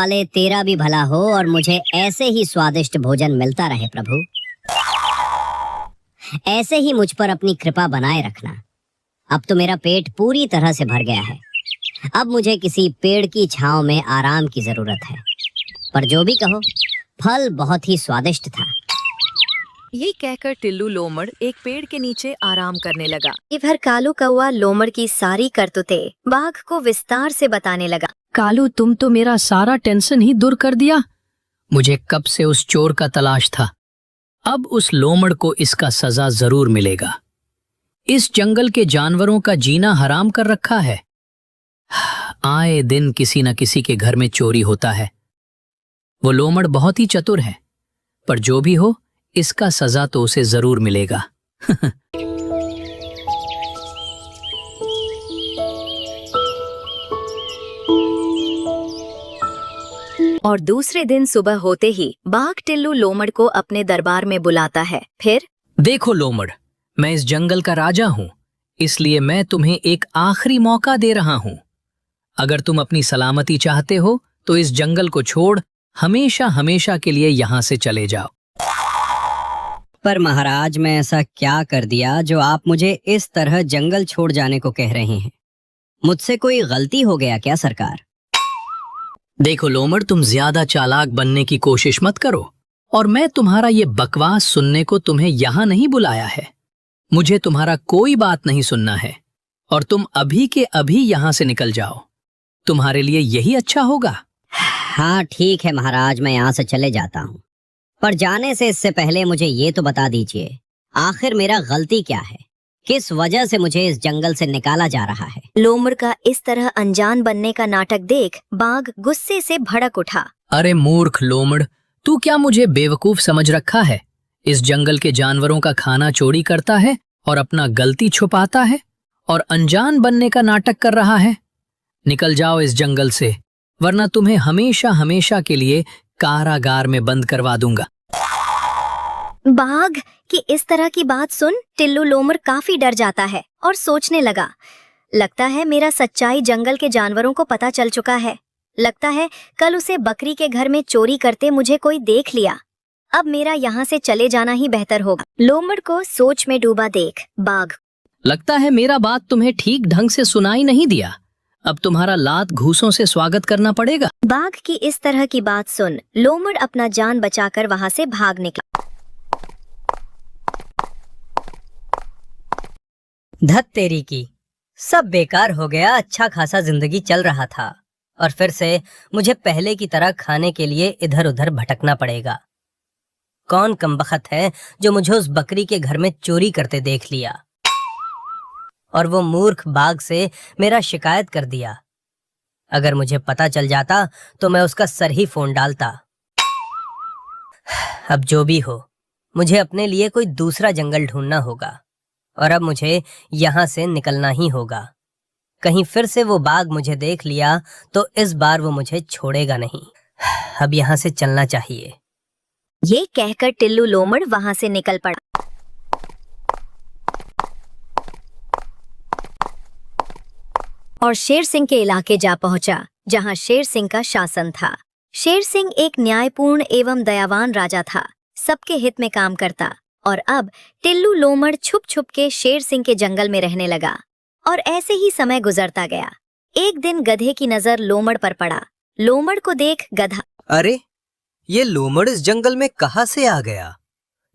वाले तेरा भी भला हो और मुझे ऐसे ही स्वादिष्ट भोजन मिलता रहे प्रभु। ऐसे ही मुझ पर अपनी कृपा बनाए रखना। अब तो मेरा पेट पूरी तरह से भर गया है। अब मुझे किसी पेड़ की छांव में आराम की जरूरत है। पर जो भी कहो, फल बहुत ही स्वादिष्ट था। ये कहकर टिल्लू लोमड़ एक पेड़ के नीचे आराम करने लगा। इधर कालू कौवा लोमड़ की सारी करतूतें बाघ को विस्तार से बताने लगा। कालू, तुम तो मेरा सारा टेंशन ही दूर कर दिया। मुझे कब से उस चोर का तलाश था। अब उस लोमड़ को इसका सजा जरूर मिलेगा। इस जंगल के जानवरों का जीना हराम कर रखा है। आए दिन किसी न किसी के घर में चोरी होता है। वो लोमड़ बहुत ही चतुर है, पर जो भी हो, इसका सजा तो उसे जरूर मिलेगा। और दूसरे दिन सुबह होते ही बाघ टिल्लू लोमड़ को अपने दरबार में बुलाता है। फिर देखो लोमड़, मैं इस जंगल का राजा हूं, इसलिए मैं तुम्हें एक आखिरी मौका दे रहा हूं। अगर तुम अपनी सलामती चाहते हो तो इस जंगल को छोड़ हमेशा हमेशा के लिए यहां से चले जाओ। पर महाराज, मैं ऐसा क्या कर दिया जो आप मुझे इस तरह जंगल छोड़ जाने को कह रहे हैं? मुझसे कोई गलती हो गया क्या सरकार? देखो लोमड़, तुम ज्यादा चालाक बनने की कोशिश मत करो, और मैं तुम्हारा ये बकवास सुनने को तुम्हें यहाँ नहीं बुलाया है। मुझे तुम्हारा कोई बात नहीं सुनना है, और तुम अभी के अभी यहाँ से निकल जाओ। तुम्हारे लिए यही अच्छा होगा। हाँ ठीक है महाराज, मैं यहाँ से चले जाता हूँ। पर जाने से इससे पहले मुझे ये तो बता दीजिए, आखिर मेरा गलती क्या है? किस वजह से मुझे इस जंगल से निकाला जा रहा है? लोमड़ का इस तरह अनजान बनने का नाटक देख बाघ गुस्से से भड़क उठा। अरे मूर्ख लोमड़, तू क्या मुझे बेवकूफ समझ रखा है? इस जंगल के जानवरों का खाना चोरी करता है और अपना गलती छुपाता है और अनजान बनने का नाटक कर रहा है। निकल जाओ इस जंगल से, वरना तुम्हें हमेशा हमेशा के लिए कारागार में बंद करवा दूंगा। बाघ की इस तरह की बात सुन टिल्लू लोमड़ काफी डर जाता है और सोचने लगा, लगता है मेरा सच्चाई जंगल के जानवरों को पता चल चुका है। लगता है कल उसे बकरी के घर में चोरी करते मुझे कोई देख लिया। अब मेरा यहाँ से चले जाना ही बेहतर होगा। लोमड़ को सोच में डूबा देख बाघ, लगता है मेरा बात तुम्हें ठीक ढंग से सुनाई नहीं दिया। अब तुम्हारा लात घूसों से स्वागत करना पड़ेगा। बाघ की इस तरह की बात सुन लोमड़ अपना जान बचाकर वहाँ से भाग निकला। धत तेरी की, सब बेकार हो गया। अच्छा खासा जिंदगी चल रहा था और फिर से मुझे पहले की तरह खाने के लिए इधर उधर भटकना पड़ेगा। कौन कमबख्त है जो मुझे उस बकरी के घर में चोरी करते देख लिया और वो मूर्ख बाघ से मेरा शिकायत कर दिया। अगर मुझे पता चल जाता तो मैं उसका सर ही फोन डालता। अब जो भी हो, मुझे अपने लिए कोई दूसरा जंगल ढूंढना होगा और अब मुझे यहाँ से निकलना ही होगा। कहीं फिर से वो बाघ मुझे देख लिया तो इस बार वो मुझे छोड़ेगा नहीं। अब यहाँ से चलना चाहिए। ये कहकर टिल्लू लोमड़ वहाँ से निकल पड़ा और शेर सिंह के इलाके जा पहुंचा, जहां शेर सिंह का शासन था। शेर सिंह एक न्यायपूर्ण एवं दयावान राजा था, सबके हित में काम करता। और अब टिल्लू लोमड़ छुप छुप के शेर सिंह के जंगल में रहने लगा और ऐसे ही समय गुजरता गया। एक दिन गधे की नजर लोमड़ पर पड़ा। लोमड़ को देख गधा, अरे ये लोमड़ इस जंगल में कहाँ से आ गया?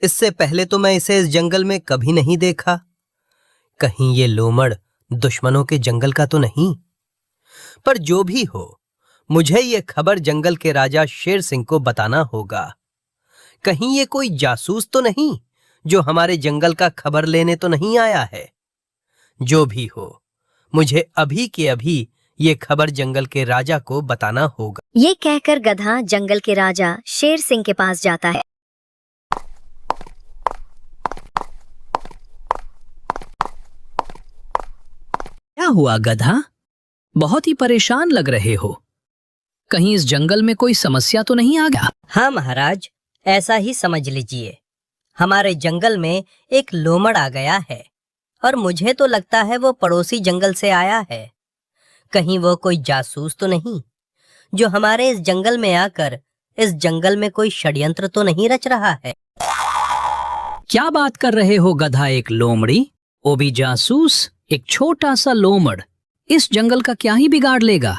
इससे पहले तो मैं इसे इस जंगल में कभी नहीं देखा। कहीं ये लोमड़ दुश्मनों के जंगल का तो नहीं? पर जो भी हो, मुझे ये खबर जंगल के राजा शेर सिंह को बताना होगा। कहीं ये कोई जासूस तो नहीं जो हमारे जंगल का खबर लेने तो नहीं आया है? जो भी हो, मुझे अभी के अभी ये खबर जंगल के राजा को बताना होगा। ये कहकर गधा जंगल के राजा शेर सिंह के पास जाता है। क्या हुआ गधा? बहुत ही परेशान लग रहे हो। कहीं इस जंगल में कोई समस्या तो नहीं आ गया? हाँ महाराज, ऐसा ही समझ लीजिए। हमारे जंगल में एक लोमड़ आ गया है और मुझे तो लगता है वो पड़ोसी जंगल से आया है। कहीं वो कोई जासूस तो नहीं जो हमारे इस जंगल में आकर इस जंगल में कोई षड्यंत्र तो नहीं रच रहा है? क्या बात कर रहे हो गधा एक लोमड़ी? वो भी जासूस, एक छोटा सा लोमड़ इस जंगल का क्या ही बिगाड़ लेगा?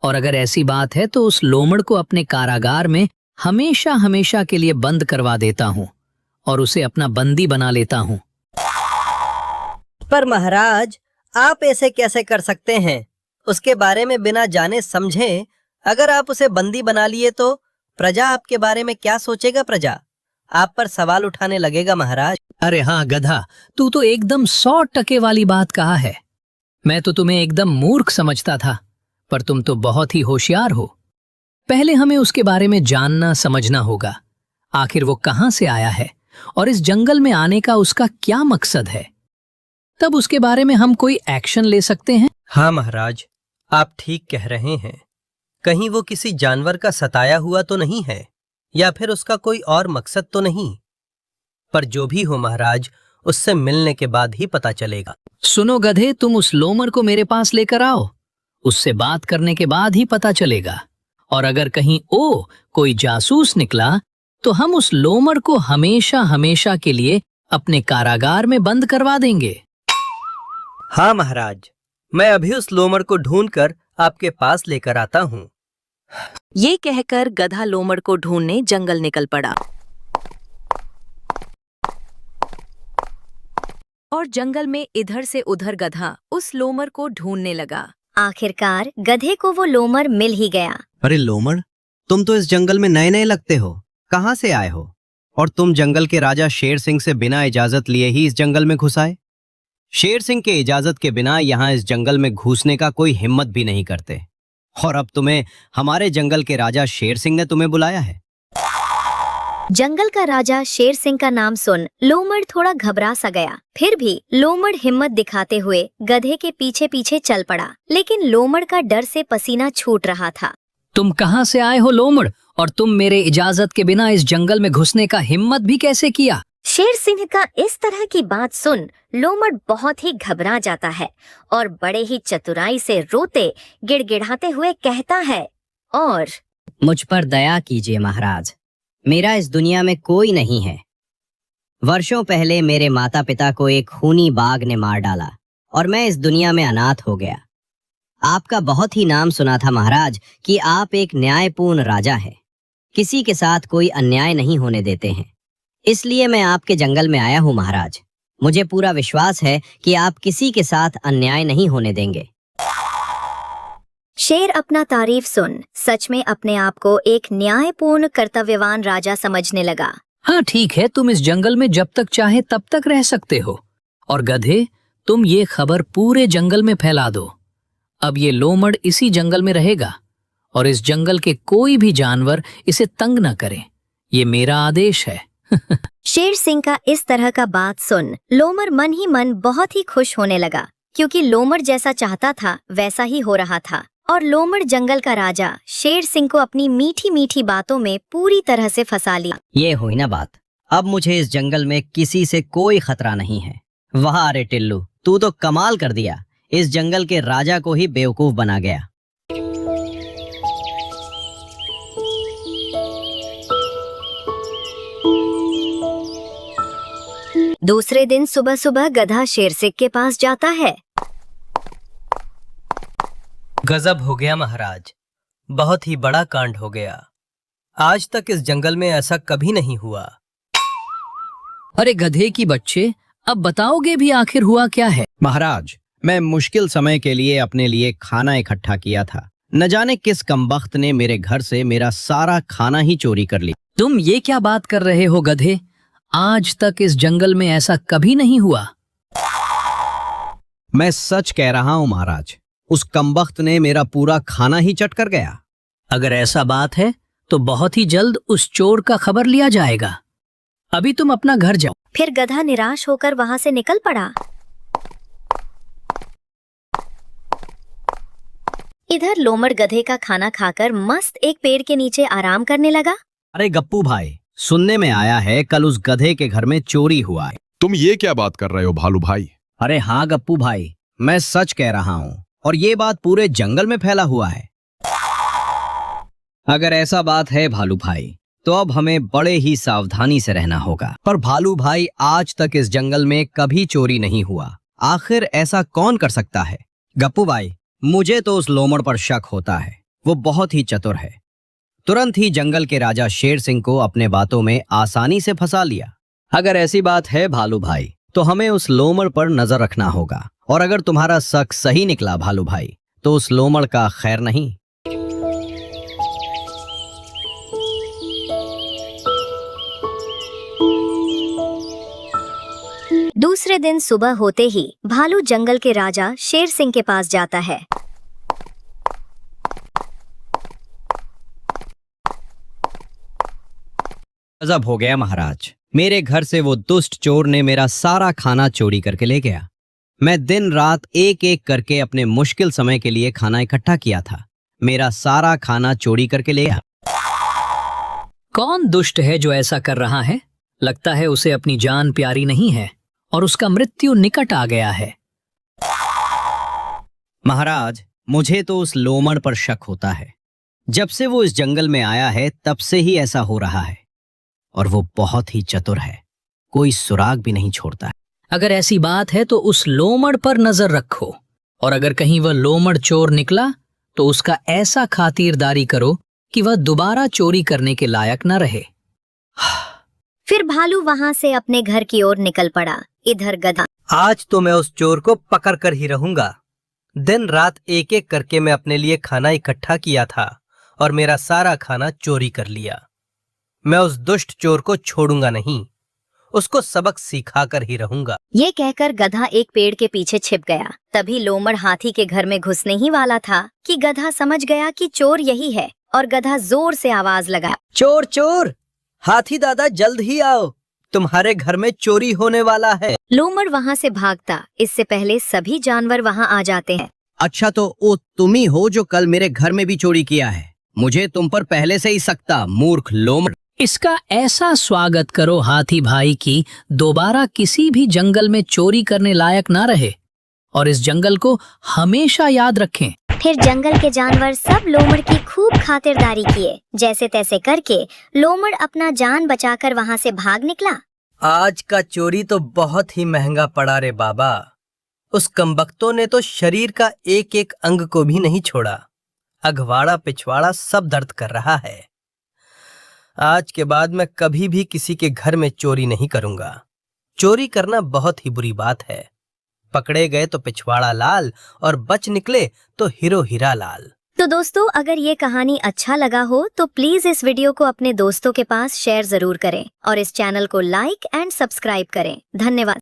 और अगर ऐसी बात है तो उस लोमड़ को अपने कारागार में हमेशा हमेशा के लिए बंद करवा देता हूँ और उसे अपना बंदी बना लेता हूँ। पर महाराज, आप ऐसे कैसे कर सकते हैं? उसके बारे में बिना जाने समझे अगर आप उसे बंदी बना लिए तो प्रजा आपके बारे में क्या सोचेगा? प्रजा आप पर सवाल उठाने लगेगा महाराज। अरे हाँ गधा, तू तो एकदम 100% वाली बात कहा है। मैं तो तुम्हें एकदम मूर्ख समझता था, पर तुम तो बहुत ही होशियार हो। पहले हमें उसके बारे में जानना समझना होगा। आखिर वो कहाँ से आया है और इस जंगल में आने का उसका क्या मकसद है, तब उसके बारे में हम कोई एक्शन ले सकते हैं। हाँ महाराज, आप ठीक कह रहे हैं। कहीं वो किसी जानवर का सताया हुआ तो नहीं है, या फिर उसका कोई और मकसद तो नहीं। पर जो भी हो महाराज, उससे मिलने के बाद ही पता चलेगा। सुनो गधे, तुम उस लोमड़ को मेरे पास लेकर आओ। उससे बात करने के बाद ही पता चलेगा। और अगर कहीं कोई जासूस निकला तो हम उस लोमड़ को हमेशा हमेशा के लिए अपने कारागार में बंद करवा देंगे। हाँ महाराज, मैं अभी उस लोमड़ को ढूंढकर आपके पास लेकर आता हूँ। ये कहकर गधा लोमड़ को ढूंढने जंगल निकल पड़ा और जंगल में इधर से उधर गधा उस लोमड़ को ढूंढने लगा। आखिरकार गधे को वो लोमड़ मिल ही गया। अरे लोमड़, तुम तो इस जंगल में नए नए लगते हो। कहाँ से आए हो? और तुम जंगल के राजा शेर सिंह से बिना इजाजत लिए ही इस जंगल में घुस आए? शेर सिंह के इजाजत के बिना यहाँ इस जंगल में घुसने का कोई हिम्मत भी नहीं करते। और अब तुम्हें हमारे जंगल के राजा शेर सिंह ने तुम्हें बुलाया है। जंगल का राजा शेर सिंह का नाम सुन लोमड़ थोड़ा घबरा सा गया। फिर भी लोमड़ हिम्मत दिखाते हुए गधे के पीछे पीछे चल पड़ा, लेकिन लोमड़ का डर से पसीना छूट रहा था। तुम कहाँ से आए हो लोमड़? और तुम मेरे इजाजत के बिना इस जंगल में घुसने का हिम्मत भी कैसे किया? शेर सिंह का इस तरह की बात सुन लोमड़ बहुत ही घबरा जाता है और बड़े ही चतुराई से रोते गिड़गिड़ाते हुए कहता है, और मुझ पर दया कीजिए महाराज, मेरा इस दुनिया में कोई नहीं है। वर्षों पहले मेरे माता पिता को एक खूनी बाघ ने मार डाला और मैं इस दुनिया में अनाथ हो गया। आपका बहुत ही नाम सुना था महाराज कि आप एक न्यायपूर्ण राजा हैं, किसी के साथ कोई अन्याय नहीं होने देते हैं। इसलिए मैं आपके जंगल में आया हूँ महाराज। मुझे पूरा विश्वास है कि आप किसी के साथ अन्याय नहीं होने देंगे। शेर अपना तारीफ सुन सच में अपने आप को एक न्यायपूर्ण कर्तव्यवान राजा समझने लगा। हाँ ठीक है, तुम इस जंगल में जब तक चाहे तब तक रह सकते हो। और गधे, तुम ये खबर पूरे जंगल में फैला दो। अब ये लोमड़ इसी जंगल में रहेगा और इस जंगल के कोई भी जानवर इसे तंग न करे। ये मेरा आदेश है। शेर सिंह का इस तरह का बात सुन लोमड़ मन ही मन बहुत ही खुश होने लगा, क्योंकि लोमड़ जैसा चाहता था वैसा ही हो रहा था। और लोमड़ जंगल का राजा शेर सिंह को अपनी मीठी मीठी बातों में पूरी तरह से फंसा लिया। ये हुई ना बात, अब मुझे इस जंगल में किसी से कोई खतरा नहीं है। वाह अरे टिल्लू, तू तो कमाल कर दिया, इस जंगल के राजा को ही बेवकूफ बना गया। दूसरे दिन सुबह सुबह गधा शेर सिंह के पास जाता है। गजब हो गया महाराज, बहुत ही बड़ा कांड हो गया। आज तक इस जंगल में ऐसा कभी नहीं हुआ। अरे गधे की बच्चे, अब बताओगे भी आखिर हुआ क्या है? महाराज, मैं मुश्किल समय के लिए अपने लिए खाना इकट्ठा किया था। न जाने किस कमबख्त ने मेरे घर से मेरा सारा खाना ही चोरी कर लिया। तुम ये क्या बात कर रहे हो गधे? आज तक इस जंगल में ऐसा कभी नहीं हुआ। मैं सच कह रहा हूँ महाराज, उस कमबख्त ने मेरा पूरा खाना ही चट कर गया। अगर ऐसा बात है तो बहुत ही जल्द उस चोर का खबर लिया जाएगा। अभी तुम अपना घर जाओ। फिर गधा निराश होकर वहाँ से निकल पड़ा। इधर लोमड़ गधे का खाना खाकर मस्त एक पेड़ के नीचे आराम करने लगा। अरे गप्पू भाई, सुनने में आया है कल उस गधे के घर में चोरी हुआ है। तुम ये क्या बात कर रहे हो भालू भाई? अरे हाँ गप्पू भाई, मैं सच कह रहा हूँ और ये बात पूरे जंगल में फैला हुआ है। अगर ऐसा बात है भालू भाई, तो अब हमें बड़े ही सावधानी से रहना होगा। पर भालू भाई, आज तक इस जंगल में कभी चोरी नहीं हुआ। आखिर ऐसा कौन कर सकता है? गप्पू भाई, मुझे तो उस लोमड़ पर शक होता है। वो बहुत ही चतुर है। तुरंत ही जंगल के राजा शेर सिंह को अपने बातों में आसानी से फंसा लिया। अगर ऐसी बात है भालू भाई, तो हमें उस लोमड़ पर नजर रखना होगा। और अगर तुम्हारा शक सही निकला भालू भाई, तो उस लोमड़ का खैर नहीं। दूसरे दिन सुबह होते ही भालू जंगल के राजा शेर सिंह के पास जाता है। गजब हो गया महाराज, मेरे घर से वो दुष्ट चोर ने मेरा सारा खाना चोरी करके ले गया। मैं दिन रात एक एक करके अपने मुश्किल समय के लिए खाना इकट्ठा किया था। मेरा सारा खाना चोरी करके ले गया। कौन दुष्ट है जो ऐसा कर रहा है? लगता है उसे अपनी जान प्यारी नहीं है और उसका मृत्यु निकट आ गया है। महाराज, मुझे तो उस लोमड़ पर शक होता है। जब से वो इस जंगल में आया है, तब से ही ऐसा हो रहा है। और वो बहुत ही चतुर है, कोई सुराग भी नहीं छोड़ता। अगर ऐसी बात है तो उस लोमड़ पर नजर रखो, और अगर कहीं वह लोमड़ चोर निकला तो उसका ऐसा खातिरदारी करो कि वह दोबारा चोरी करने के लायक न रहे। फिर भालू वहां से अपने घर की ओर निकल पड़ा। इधर गधा। आज तो मैं उस चोर को पकड़ कर ही रहूंगा। दिन रात एक एक करके मैं अपने लिए खाना इकट्ठा किया था और मेरा सारा खाना चोरी कर लिया। मैं उस दुष्ट चोर को छोड़ूंगा नहीं, उसको सबक सिखा कर ही रहूंगा। ये कहकर गधा एक पेड़ के पीछे छिप गया। तभी लोमड़ हाथी के घर में घुसने ही वाला था कि गधा समझ गया कि चोर यही है और गधा जोर से आवाज लगाया, चोर चोर, हाथी दादा जल्द ही आओ, तुम्हारे घर में चोरी होने वाला है। लोमड़ वहाँ से भागता। इससे पहले सभी जानवर वहाँ आ जाते हैं। अच्छा, तो वो तुम ही हो जो कल मेरे घर में भी चोरी किया है? मुझे तुम पर पहले से ही सकता, मूर्ख लोमड़। इसका ऐसा स्वागत करो हाथी भाई की दोबारा किसी भी जंगल में चोरी करने लायक ना रहे, और इस जंगल को हमेशा याद रखें। फिर जंगल के जानवर सब लोमड़ की खूब खातिरदारी किए। जैसे तैसे करके लोमड़ अपना जान बचाकर वहाँ से भाग निकला। आज का चोरी तो बहुत ही महंगा पड़ा रे बाबा। उस कमबख्तों ने तो शरीर का एक एक अंग को भी नहीं छोड़ा। अगवाड़ा पिछवाड़ा सब दर्द कर रहा है। आज के बाद मैं कभी भी किसी के घर में चोरी नहीं करूंगा। चोरी करना बहुत ही बुरी बात है। पकड़े गए तो पिछवाड़ा लाल और बच निकले तो हीरो हीरा लाल। तो दोस्तों, अगर ये कहानी अच्छा लगा हो तो प्लीज इस वीडियो को अपने दोस्तों के पास शेयर जरूर करें और इस चैनल को लाइक एंड सब्सक्राइब करें। धन्यवाद।